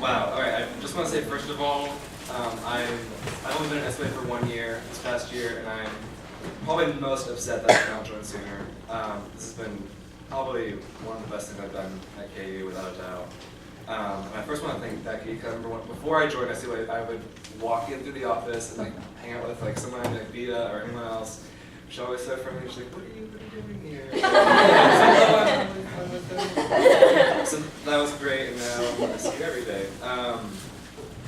Wow, all right, I just want to say first of all, I've only been an SWA for 1 year this past year, and I'm probably most upset that I not joined sooner. This has been probably one of the best things I've done at KU, without a doubt. And I first want to thank Becky, because I remember before I joined, I would walk in through the office and like hang out with like someone like Beta or anyone else. She's always so friendly. She's like, what are you doing here? So that was great, and now I'm going to see you every day. I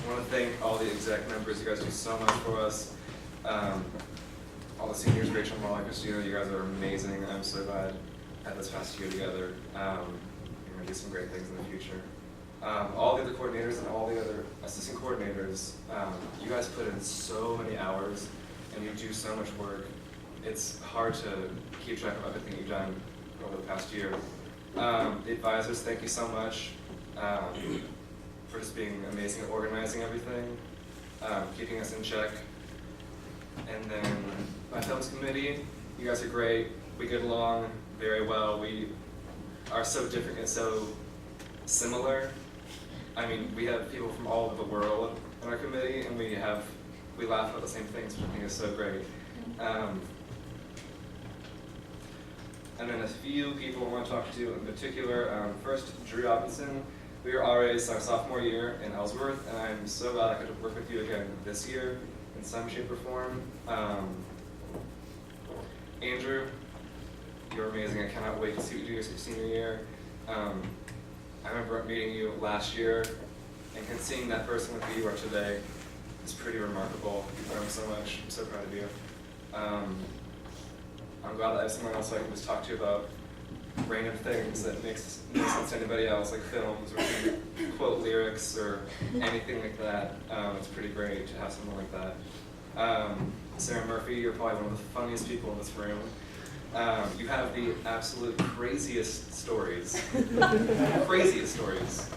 want to thank all the exec members. You guys do so much for us. All the seniors, Rachel, Molly, Christina, you guys are amazing. I'm so glad I had this past year together. We're going to do some great things in the future. All the other coordinators and all the other assistant coordinators, you guys put in so many hours and you do so much work. It's hard to keep track of everything you've done over the past year. The advisors, thank you so much for just being amazing at organizing everything, keeping us in check. And then my films committee, you guys are great. We get along very well. We are so different and so similar. I mean, we have people from all over the world in our committee, and we laugh about the same things, which I think is so great. And then a few people I want to talk to in particular. First, Drew Robinson. We are RAs our sophomore year in Ellsworth, and I'm so glad I could work with you again this year in some shape or form. Andrew, you're amazing. I cannot wait to see what you do your senior year. I remember meeting you last year, and seeing that person with who you are today is pretty remarkable. You've learned so much. I'm so proud of you. I'm glad that I have someone else I can just talk to about random things that makes no sense to anybody else, like films or quote lyrics or anything like that. It's pretty great to have someone like that. Sarah Murphy, you're probably one of the funniest people in this room. You have the absolute craziest stories. Craziest stories.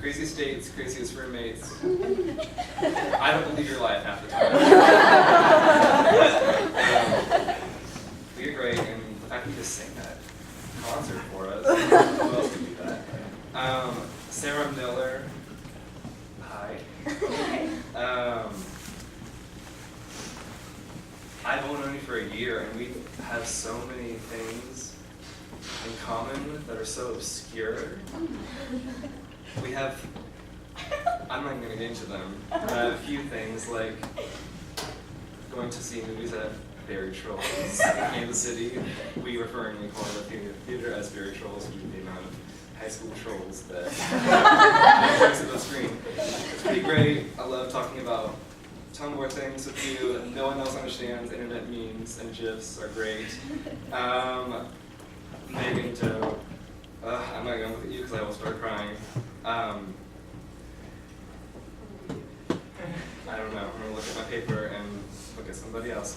Craziest dates, craziest roommates. I don't believe your life half the time. You're great, and the fact that you just sang that concert for us, who else could do that? Sarah Miller, hi. I've only known you for a year, and we have so many things in common that are so obscure. We have, I'm not even going to get into them, a few things like going to see movies at Berry Trolls in Kansas City. We referringly call the theater as Berry Trolls due to the amount of high school trolls that works at the screen. It's pretty great. I love talking about Tumblr things with you that no one else understands. Internet memes and GIFs are great. Megan Doe. I'm not going to look at you because I will start crying. I don't know. I'm going to look at my paper and look at somebody else.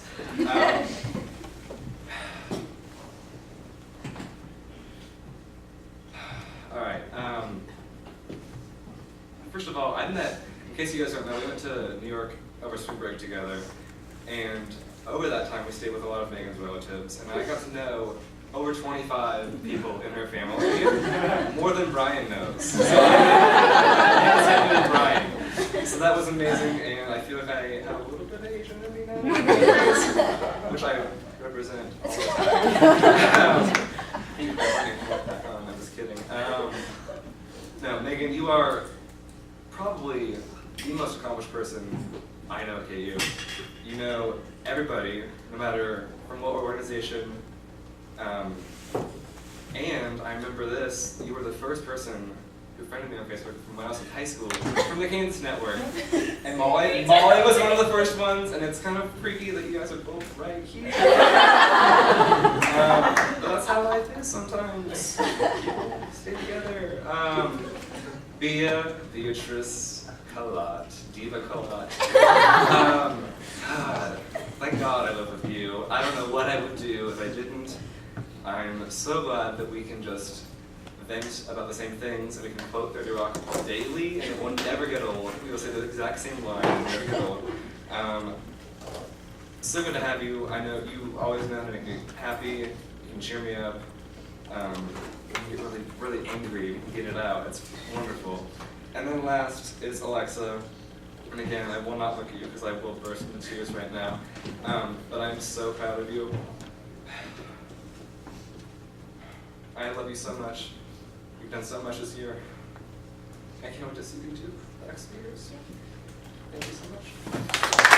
All right. First of all, in case you guys don't know, we went to New York over spring break together, and over that time we stayed with a lot of Megan's relatives, and I got to know over 25 people in her family, more than Brian knows. So I met Brian. So that was amazing, and I feel like I have a little bit of Asian in me now, which I represent all the time. I'm just kidding. No, Megan, you are probably the most accomplished person I know at KU. You know everybody, no matter from what organization. And I remember this, you were the first person who friended me on Facebook from when I was in high school, from the Kansas Network. And Molly was one of the first ones, and it's kind of freaky that you guys are both right here. But that's how life is sometimes. People stay together. Beatrice Kalat, Diva Kalat. God, thank God I live with you. I don't know what I would do if I didn't. I'm so glad that we can just vent about the same things, and we can quote 30 Rock daily, and it will never get old. We will say the exact same line, and never get old. So good to have you. I know you always know how to make me happy. You can cheer me up. When you get really, really angry, you can get it out. It's wonderful. And then last is Alexa. And again, I will not look at you because I will burst into tears right now. But I'm so proud of you. I love you so much. You've done so much this year. I can't wait to see you too the next few years. Thank you so much.